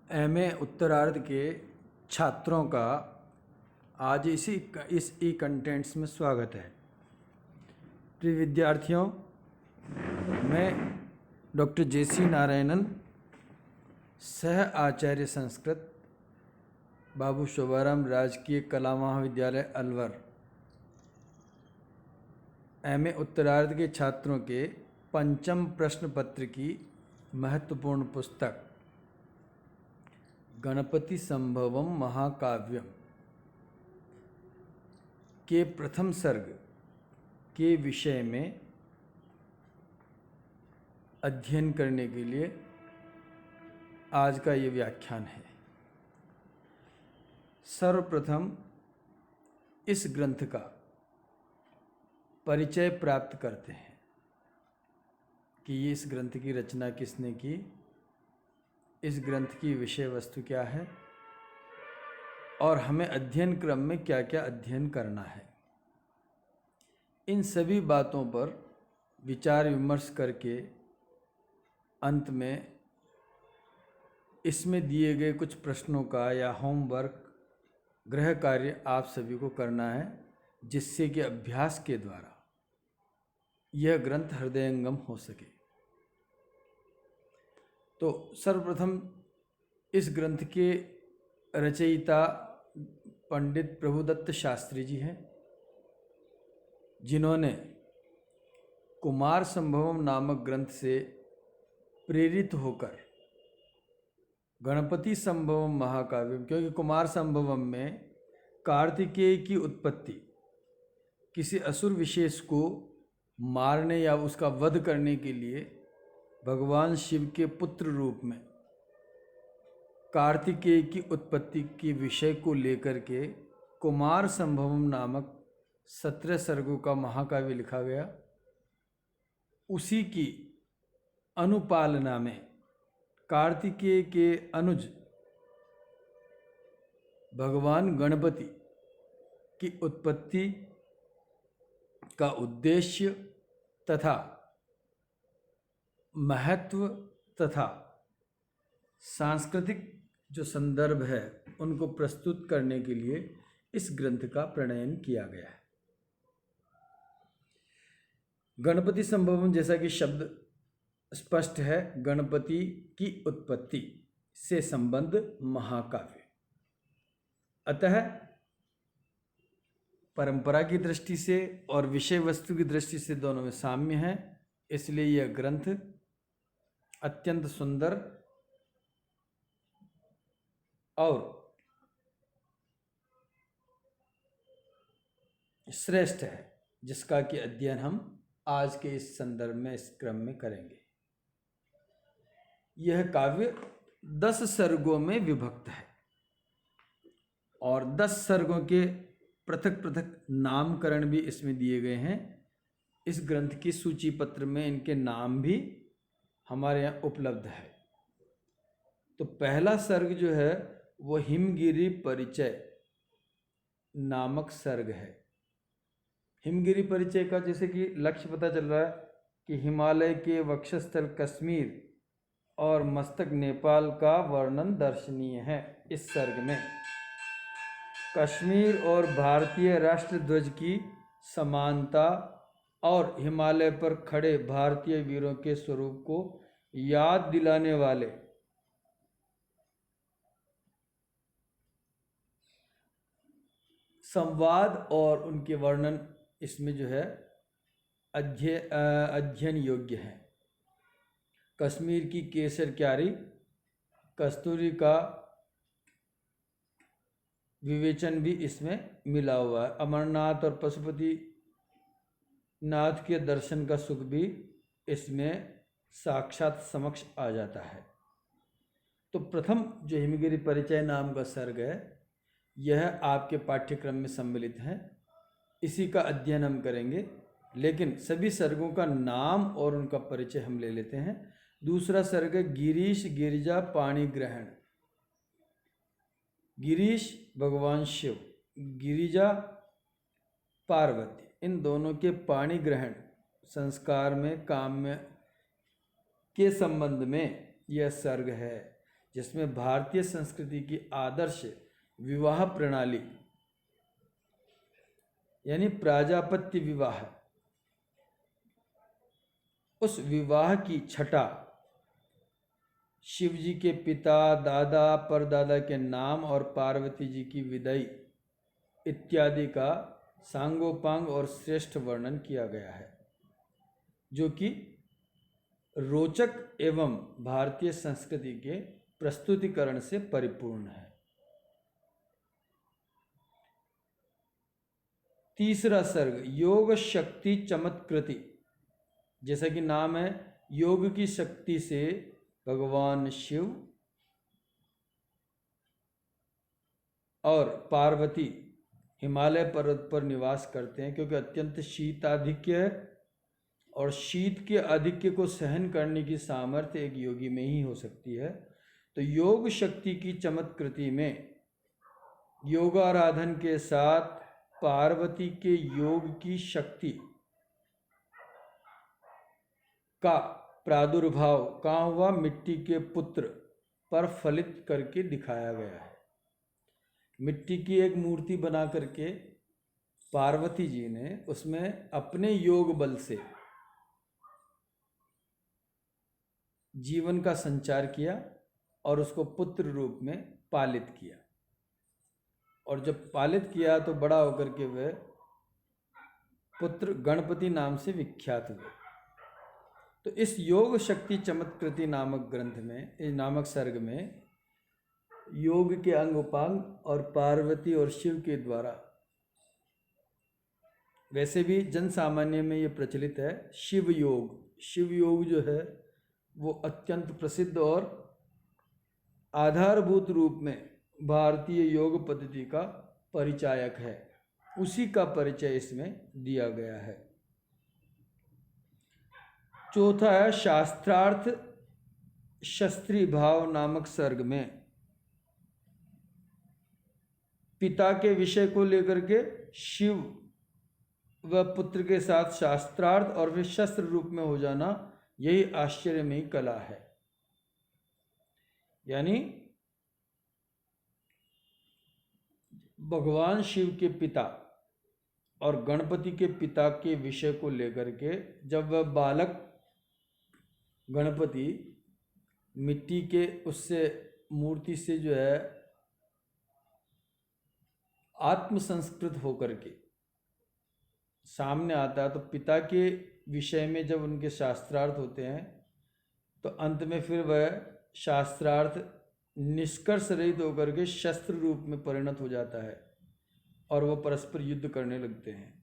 MA उत्तरार्ध के छात्रों का आज इस ई कंटेंट्स में स्वागत है। प्रिय विद्यार्थियों, मैं डॉक्टर जेसी नारायणन, सह आचार्य संस्कृत, बाबू शोभाराम राजकीय कला महाविद्यालय अलवर, एमए उत्तरार्ध के छात्रों के पंचम प्रश्न पत्र की महत्वपूर्ण पुस्तक गणपति संभवम महाकाव्यम के प्रथम सर्ग के विषय में अध्ययन करने के लिए आज का ये व्याख्यान है। सर्वप्रथम इस ग्रंथ का परिचय प्राप्त करते हैं कि ये इस ग्रंथ की रचना किसने की, इस ग्रंथ की विषय वस्तु क्या है और हमें अध्ययन क्रम में क्या क्या अध्ययन करना है। इन सभी बातों पर विचार विमर्श करके अंत में इसमें दिए गए कुछ प्रश्नों का या होमवर्क गृह कार्य आप सभी को करना है, जिससे कि अभ्यास के द्वारा यह ग्रंथ हृदयंगम हो सके। तो सर्वप्रथम इस ग्रंथ के रचयिता पंडित प्रभुदत्त शास्त्री जी हैं, जिन्होंने कुमार संभवम नामक ग्रंथ से प्रेरित होकर गणपति संभवम महाकाव्यम, क्योंकि कुमार संभवम में कार्तिकेय की उत्पत्ति किसी असुर विशेष को मारने या उसका वध करने के लिए भगवान शिव के पुत्र रूप में कार्तिकेय की उत्पत्ति के विषय को लेकर के कुमार संभवम नामक 17 सर्गों का महाकाव्य लिखा गया। उसी की अनुपालना में कार्तिकेय के अनुज भगवान गणपति की उत्पत्ति का उद्देश्य तथा महत्व तथा सांस्कृतिक जो संदर्भ है उनको प्रस्तुत करने के लिए इस ग्रंथ का प्रणयन किया गया है। गणपति संभवम, जैसा कि शब्द स्पष्ट है, गणपति की उत्पत्ति से संबंध महाकाव्य, अतः परंपरा की दृष्टि से और विषय वस्तु की दृष्टि से दोनों में साम्य है। इसलिए यह ग्रंथ अत्यंत सुंदर और श्रेष्ठ है, जिसका कि अध्ययन हम आज के इस संदर्भ में इस क्रम में करेंगे। यह काव्य 10 सर्गों में विभक्त है और 10 सर्गों के पृथक पृथक नामकरण भी इसमें दिए गए हैं। इस ग्रंथ की सूची पत्र में इनके नाम भी हमारे यहाँ उपलब्ध है। तो पहला सर्ग जो है वो हिमगिरी परिचय नामक सर्ग है। हिमगिरी परिचय का जैसे कि लक्ष्य पता चल रहा है कि हिमालय के वक्षस्थल कश्मीर और मस्तक नेपाल का वर्णन दर्शनीय है। इस सर्ग में कश्मीर और भारतीय राष्ट्र ध्वज की समानता और हिमालय पर खड़े भारतीय वीरों के स्वरूप को याद दिलाने वाले संवाद और उनके वर्णन इसमें जो है अध्ययन योग्य है। कश्मीर की केसर क्यारी कस्तूरी का विवेचन भी इसमें मिला हुआ है। अमरनाथ और पशुपति नाथ के दर्शन का सुख भी इसमें साक्षात समक्ष आ जाता है। तो प्रथम जो हिमगिरी परिचय नाम का सर्ग है, यह आपके पाठ्यक्रम में सम्मिलित है। इसी का अध्ययन हम करेंगे, लेकिन सभी सर्गों का नाम और उनका परिचय हम ले लेते हैं। दूसरा सर्ग है गिरीश गिरिजा पाणी ग्रहण। गिरीश भगवान शिव, गिरिजा पार्वती, इन दोनों के पाणी ग्रहण संस्कार में काम्य के संबंध में यह सर्ग है। जिसमें भारतीय संस्कृति की आदर्श विवाह प्रणाली यानी प्राजापत्य विवाह, उस विवाह की छटा शिव जी के पिता, दादा, परदादा के नाम और पार्वती जी की विदाई इत्यादि का सांगोपांग और श्रेष्ठ वर्णन किया गया है, जो कि रोचक एवं भारतीय संस्कृति के प्रस्तुतिकरण से परिपूर्ण है। तीसरा सर्ग योग शक्ति चमत्कृति। जैसा कि नाम है, योग की शक्ति से भगवान शिव और पार्वती हिमालय पर्वत पर निवास करते हैं, क्योंकि अत्यंत शीताधिक्य है और शीत के आधिक्य को सहन करने की सामर्थ्य एक योगी में ही हो सकती है। तो योग शक्ति की चमत्कृति में योगाराधन के साथ पार्वती के योग की शक्ति का प्रादुर्भाव कहाँ हुआ? मिट्टी के पुत्र पर फलित करके दिखाया गया है। मिट्टी की एक मूर्ति बना करके पार्वती जी ने उसमें अपने योग बल से जीवन का संचार किया और उसको पुत्र रूप में पालित किया, और जब पालित किया तो बड़ा होकर के वह पुत्र गणपति नाम से विख्यात हुए। तो इस योग शक्ति चमत्कृति नामक ग्रंथ में, इस नामक सर्ग में योग के अंग उपांग और पार्वती और शिव के द्वारा, वैसे भी जन सामान्य में ये प्रचलित है शिव योग। शिव योग जो है वो अत्यंत प्रसिद्ध और आधारभूत रूप में भारतीय योग पद्धति का परिचायक है, उसी का परिचय इसमें दिया गया है। चौथा है शास्त्रार्थ शस्त्री भाव नामक सर्ग में पिता के विषय को लेकर के शिव व पुत्र के साथ शास्त्रार्थ और फिर शस्त्र रूप में हो जाना, यही आश्चर्यमयी कला है। यानी भगवान शिव के पिता और गणपति के पिता के विषय को लेकर के जब वह बालक गणपति मिट्टी के उससे मूर्ति से जो है आत्म संस्कृत होकर के सामने आता है, तो पिता के विषय में जब उनके शास्त्रार्थ होते हैं तो अंत में फिर वह शास्त्रार्थ निष्कर्ष रहित होकर के शस्त्र रूप में परिणत हो जाता है और वह परस्पर युद्ध करने लगते हैं।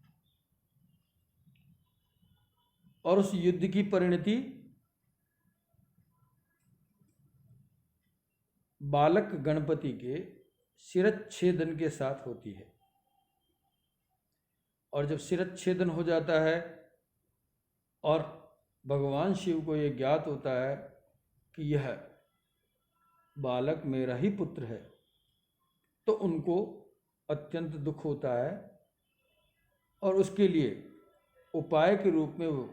और उस युद्ध की परिणति बालक गणपति के शिरच्छेदन के साथ होती है। और जब शिरच्छेदन हो जाता है और भगवान शिव को यह ज्ञात होता है कि यह बालक मेरा ही पुत्र है, तो उनको अत्यंत दुख होता है और उसके लिए उपाय के रूप में वो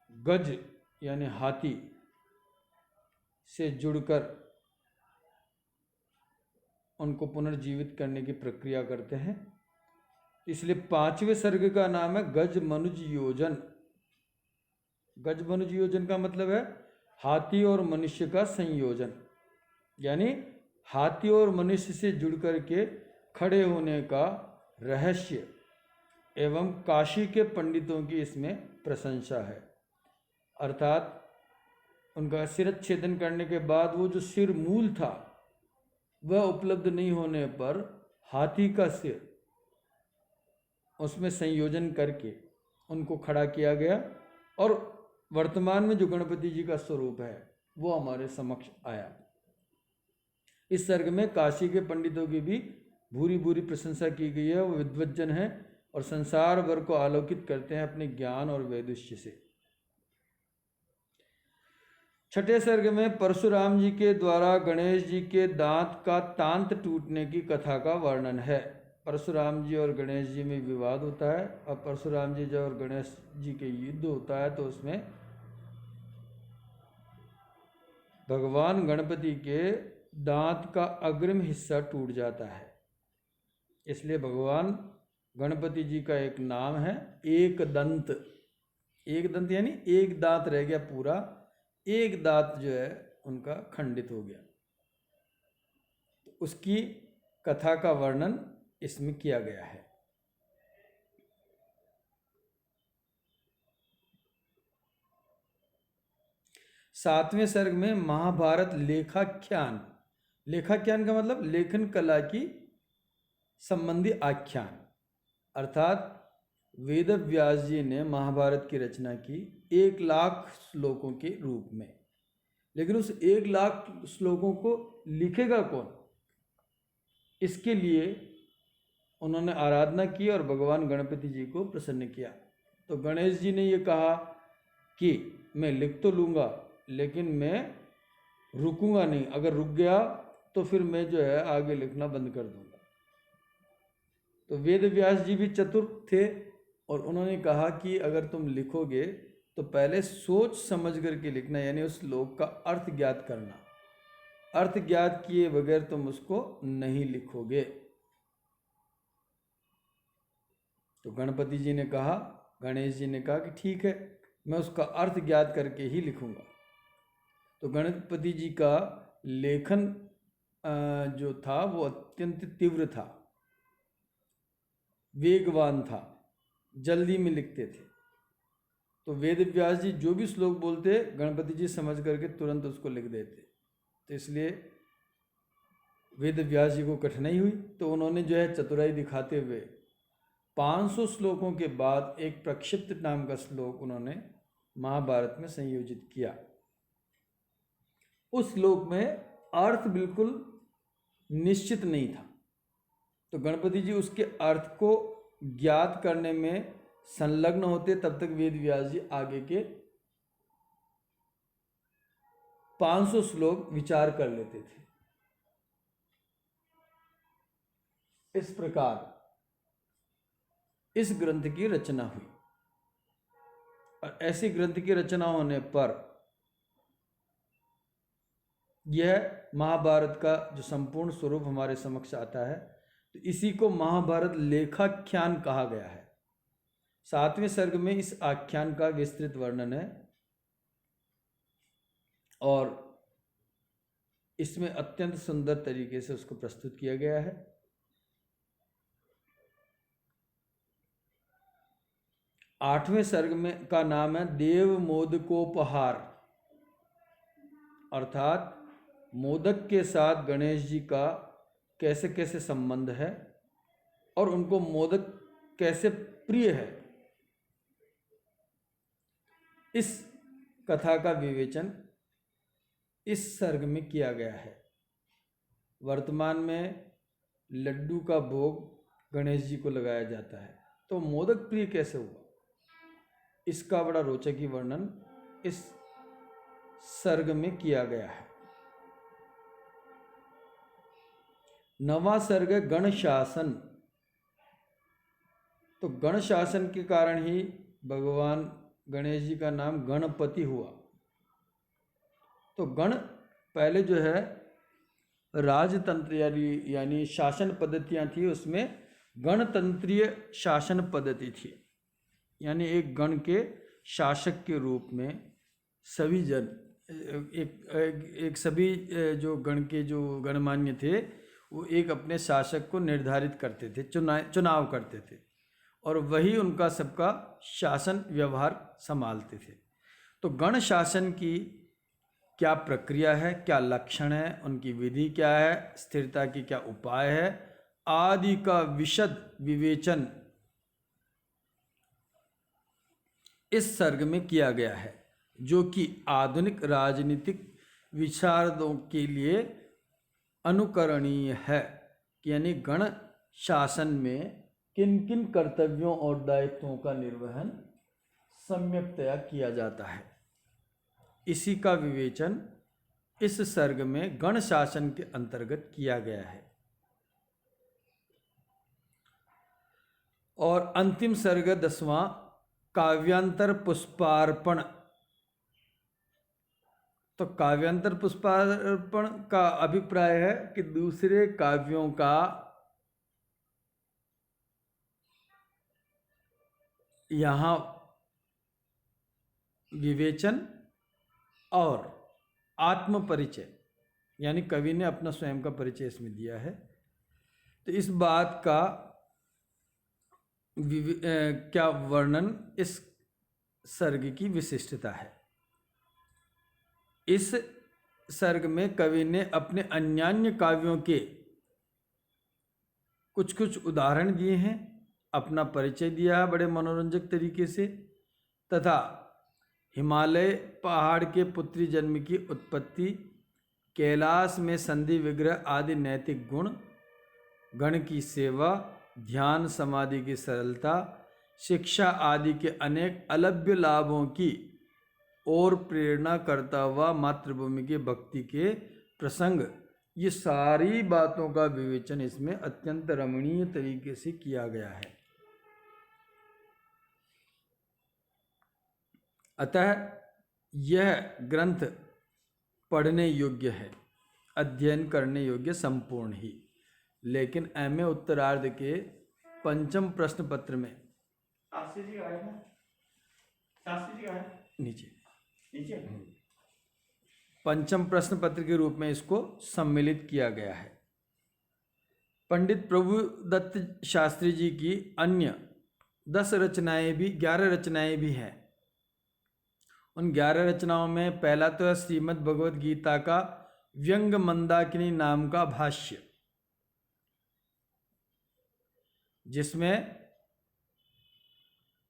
गज यानी हाथी से जुड़कर उनको पुनर्जीवित करने की प्रक्रिया करते हैं। इसलिए 5वें सर्ग का नाम है गज मनुज योजन। गज मनुज योजन का मतलब है हाथी और मनुष्य का संयोजन, यानी हाथी और मनुष्य से जुड़कर के खड़े होने का रहस्य एवं काशी के पंडितों की इसमें प्रशंसा है। अर्थात उनका शिरच्छेदन करने के बाद वो जो सिर मूल था वह उपलब्ध नहीं होने पर हाथी का सिर उसमें संयोजन करके उनको खड़ा किया गया और वर्तमान में जो गणपति जी का स्वरूप है वो हमारे समक्ष आया। इस सर्ग में काशी के पंडितों की भी भूरी भूरी प्रशंसा की गई है। वो विद्वज्जन हैं और संसार भर को आलोकित करते हैं अपने ज्ञान और वैदुष्य से। 6ठे सर्ग में परशुराम जी के द्वारा गणेश जी के दांत का तांत टूटने की कथा का वर्णन है। परशुराम जी और गणेश जी में विवाद होता है और परशुराम जी जब और गणेश जी के युद्ध होता है तो उसमें भगवान गणपति के दांत का अग्रिम हिस्सा टूट जाता है, इसलिए भगवान गणपति जी का एक नाम है एक दंत। एक दंत यानी एक दांत रह गया पूरा, एक दांत जो है उनका खंडित हो गया। तो उसकी कथा का वर्णन इसमें किया गया है। सातवें सर्ग में महाभारत लेखाख्यान, लेखाख्यान का मतलब लेखन कला की संबंधी आख्यान, अर्थात वेद व्यास जी ने महाभारत की रचना की 1,00,000 श्लोकों के रूप में। लेकिन उस 1,00,000 श्लोकों को लिखेगा कौन, इसके लिए उन्होंने आराधना की और भगवान गणपति जी को प्रसन्न किया। तो गणेश जी ने ये कहा कि मैं लिख तो लूँगा लेकिन मैं रुकूंगा नहीं, अगर रुक गया तो फिर मैं जो है आगे लिखना बंद कर दूंगा। तो वेद व्यास जी भी चतुर थे और उन्होंने कहा कि अगर तुम लिखोगे तो पहले सोच समझ करके लिखना, यानी उस श्लोक का अर्थ ज्ञात करना। अर्थ ज्ञात किए बगैर तुम उसको नहीं लिखोगे। तो गणपति जी ने कहा, गणेश जी ने कहा कि ठीक है, मैं उसका अर्थ ज्ञात करके ही लिखूंगा। तो गणपति जी का लेखन जो था वो अत्यंत तीव्र था, वेगवान था, जल्दी में लिखते थे। तो वेद व्यास जी जो भी श्लोक बोलते गणपति जी समझ करके तुरंत उसको लिख देते। तो इसलिए वेद व्यास जी को कठिनाई हुई, तो उन्होंने जो है चतुराई दिखाते हुए 500 श्लोकों के बाद एक प्रक्षिप्त नाम का श्लोक उन्होंने महाभारत में संयोजित किया। उस श्लोक में अर्थ बिल्कुल निश्चित नहीं था, तो गणपति जी उसके अर्थ को ज्ञात करने में संलग्न होते, तब तक वेद व्यास जी आगे के 500 श्लोक विचार कर लेते थे। इस प्रकार इस ग्रंथ की रचना हुई। और ऐसी ग्रंथ की रचना होने पर यह महाभारत का जो संपूर्ण स्वरूप हमारे समक्ष आता है, तो इसी को महाभारत लेखाख्यान कहा गया है। 7वें सर्ग में इस आख्यान का विस्तृत वर्णन है और इसमें अत्यंत सुंदर तरीके से उसको प्रस्तुत किया गया है। 8वें सर्ग में का नाम है देव मोदकोपहार, अर्थात मोदक के साथ गणेश जी का कैसे कैसे संबंध है और उनको मोदक कैसे प्रिय है, इस कथा का विवेचन इस सर्ग में किया गया है। वर्तमान में लड्डू का भोग गणेश जी को लगाया जाता है, तो मोदक प्रिय कैसे हुआ, इसका बड़ा रोचक ही वर्णन इस सर्ग में किया गया है। 9वां सर्ग है गण शासन। तो गण शासन के कारण ही भगवान गणेश जी का नाम गणपति हुआ। तो गण पहले जो है राजतंत्र यानी शासन पद्धतियाँ थी, उसमें गणतंत्रीय शासन पद्धति थी, यानी एक गण के शासक के रूप में सभी जन एक सभी जो गण के जो गणमान्य थे वो एक अपने शासक को निर्धारित करते थे, चुनाव करते थे और वही उनका सबका शासन व्यवहार संभालते थे। तो गण शासन की क्या प्रक्रिया है, क्या लक्षण है, उनकी विधि क्या है, स्थिरता की क्या उपाय है आदि का विशद विवेचन इस सर्ग में किया गया है, जो कि आधुनिक राजनीतिक विचारकों के लिए अनुकरणीय है। यानी गण शासन में किन किन कर्तव्यों और दायित्वों का निर्वहन सम्यकतया किया जाता है, इसी का विवेचन इस सर्ग में गण शासन के अंतर्गत किया गया है। और अंतिम सर्ग 10वां काव्यांतर पुष्पार्पण। तो काव्यांतर पुष्पार्पण का अभिप्राय है कि दूसरे काव्यों का यहाँ विवेचन और आत्म परिचय, यानी कवि ने अपना स्वयं का परिचय इसमें दिया है। तो इस बात का क्या वर्णन इस सर्ग की विशिष्टता है। इस सर्ग में कवि ने अपने अन्यान्य काव्यों के कुछ कुछ उदाहरण दिए हैं, अपना परिचय दिया है बड़े मनोरंजक तरीके से, तथा हिमालय पहाड़ के पुत्री जन्म की उत्पत्ति, कैलाश में संधि विग्रह आदि नैतिक गुण, गण की सेवा, ध्यान समाधि की सरलता, शिक्षा आदि के अनेक अलभ्य लाभों की और प्रेरणा करता हुआ मातृभूमि के भक्ति के प्रसंग, ये सारी बातों का विवेचन इसमें अत्यंत रमणीय तरीके से किया गया है। अतः यह ग्रंथ पढ़ने योग्य है, अध्ययन करने योग्य संपूर्ण ही। लेकिन एमए उत्तरार्ध के पंचम प्रश्न पत्र में शास्त्री जी का है ना? शास्त्री जी का है नीचे नीचे। पंचम प्रश्न पत्र के रूप में इसको सम्मिलित किया गया है। पंडित प्रभुदत्त शास्त्री जी की अन्य 11 रचनाएं भी हैं। उन 11 रचनाओं में पहला तो है श्रीमद् भगवद गीता का व्यंग मंदाकिनी नाम का भाष्य, जिसमें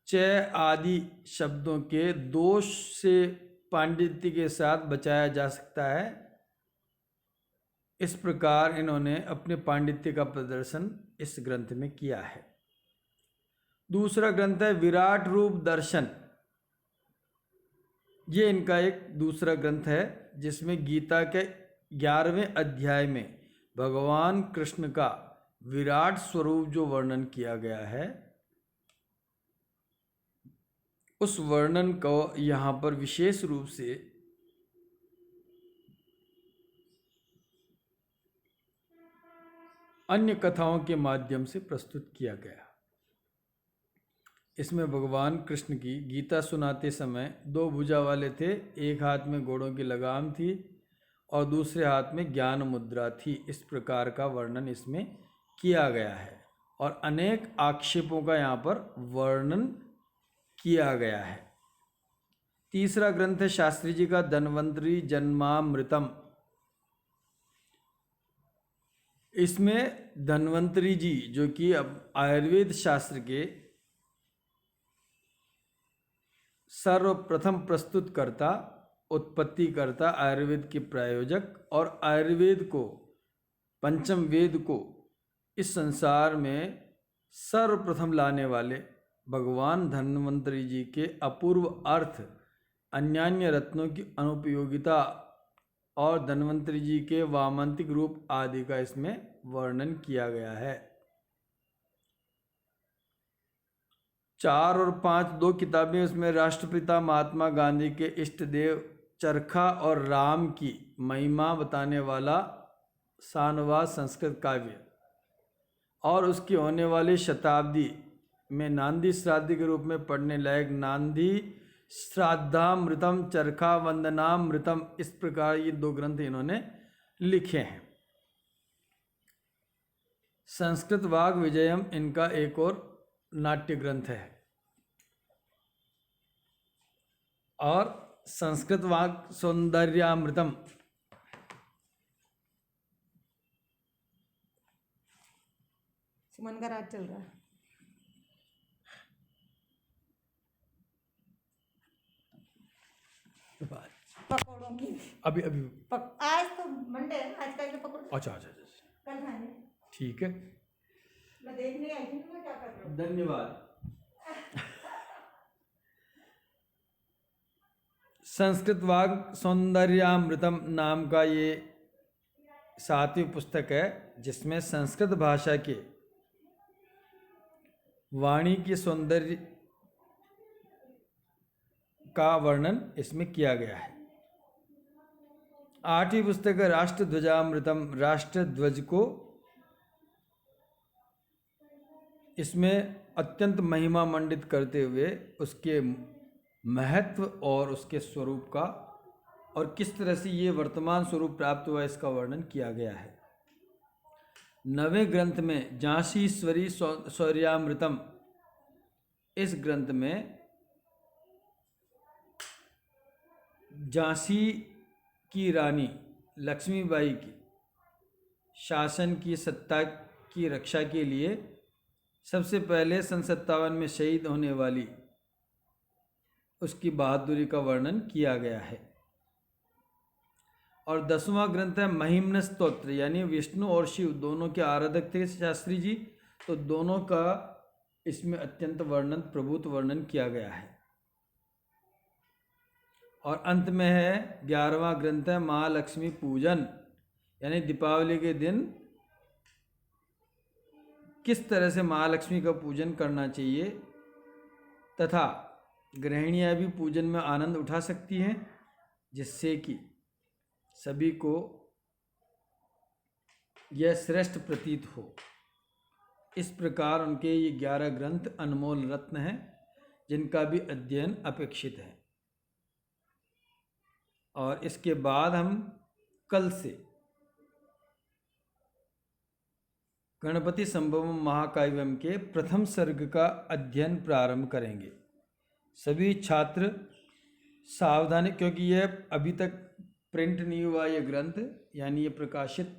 6 आदि शब्दों के दोष से पांडित्य के साथ बचाया जा सकता है। इस प्रकार इन्होंने अपने पांडित्य का प्रदर्शन इस ग्रंथ में किया है। दूसरा ग्रंथ है विराट रूप दर्शन। ये इनका एक दूसरा ग्रंथ है, जिसमें गीता के 11वें अध्याय में भगवान कृष्ण का विराट स्वरूप जो वर्णन किया गया है, उस वर्णन को यहाँ पर विशेष रूप से अन्य कथाओं के माध्यम से प्रस्तुत किया गया। इसमें भगवान कृष्ण की गीता सुनाते समय 2 भुजा वाले थे, एक हाथ में घोड़ों की लगाम थी और दूसरे हाथ में ज्ञान मुद्रा थी। इस प्रकार का वर्णन इसमें किया गया है और अनेक आक्षेपों का यहाँ पर वर्णन किया गया है। तीसरा ग्रंथ है शास्त्री जी का धन्वंतरी जन्मामृतम। इसमें धन्वंतरी जी, जो कि अब आयुर्वेद शास्त्र के सर्वप्रथम प्रस्तुतकर्ता, उत्पत्ति करता, आयुर्वेद के प्रायोजक और आयुर्वेद को, पंचम वेद को इस संसार में सर्वप्रथम लाने वाले भगवान धन्वंतरी जी के अपूर्व अर्थ, अन्यान्य रत्नों की अनुपयोगिता और धन्वंतरी जी के वामंतिक रूप आदि का इसमें वर्णन किया गया है। 4 और 5 2 किताबें उसमें राष्ट्रपिता महात्मा गांधी के इष्ट देव चरखा और राम की महिमा बताने वाला शानवास संस्कृत काव्य और उसकी होने वाली शताब्दी में नांदी श्राद्ध के रूप में पढ़ने लायक नांदी श्राद्धामृतम चरखा वंदनामृतम, इस प्रकार ये 2 ग्रंथ इन्होंने लिखे हैं। संस्कृत वाग विजयम इनका एक और नाट्य ग्रंथ है और संस्कृत वाग सौंदर्यामृतम सुमन का राज चल रहा है। पकौड़ों की अभी आज तो मंडे है, आज का पकौड़े। अच्छा कल खाएंगे। ठीक है, मैं देखने आई थी मैं क्या कर रहा हूँ। धन्यवाद। संस्कृत वाग सौंदर्यामृतम नाम का ये 7वीं पुस्तक है, जिसमें संस्कृत भाषा के वाणी के सौंदर्य का वर्णन इसमें किया गया है। 8वीं पुस्तक है राष्ट्रध्वजामृतम, राष्ट्रध्वज को इसमें अत्यंत महिमा मंडित करते हुए उसके महत्व और उसके स्वरूप का और किस तरह से ये वर्तमान स्वरूप प्राप्त हुआ इसका वर्णन किया गया है। 9वें ग्रंथ में झांसीश्वरी शौर्यामृतम, इस ग्रंथ में झांसी की रानी लक्ष्मीबाई की शासन की सत्ता की रक्षा के लिए सबसे पहले सन 57 में शहीद होने वाली उसकी बहादुरी का वर्णन किया गया है। और 10वां ग्रंथ है महिम्न स्तोत्र, यानी विष्णु और शिव दोनों के आराधक थे शास्त्री जी, तो दोनों का इसमें अत्यंत वर्णन, प्रभुत्व वर्णन किया गया है। और अंत में है 11वां ग्रंथ है महालक्ष्मी पूजन, यानी दीपावली के दिन किस तरह से महालक्ष्मी का पूजन करना चाहिए तथा गृहिणियाँ भी पूजन में आनंद उठा सकती हैं, जिससे कि सभी को यह श्रेष्ठ प्रतीत हो। इस प्रकार उनके ये 11 ग्रंथ अनमोल रत्न हैं जिनका भी अध्ययन अपेक्षित है। और इसके बाद हम कल से गणपति संभवम महाकाव्यम के प्रथम सर्ग का अध्ययन प्रारंभ करेंगे। सभी छात्र सावधानी, क्योंकि यह अभी तक प्रिंट नहीं हुआ ये ग्रंथ, यानी ये प्रकाशित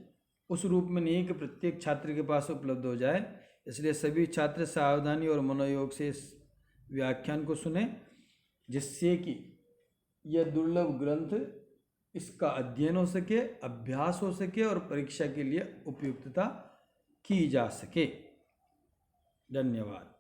उस रूप में नहीं है कि प्रत्येक छात्र के पास उपलब्ध हो जाए, इसलिए सभी छात्र सावधानी और मनोयोग से इस व्याख्यान को सुने, जिससे कि यह दुर्लभ ग्रंथ इसका अध्ययन हो सके, अभ्यास हो सके और परीक्षा के लिए उपयुक्तता की जा सके। धन्यवाद।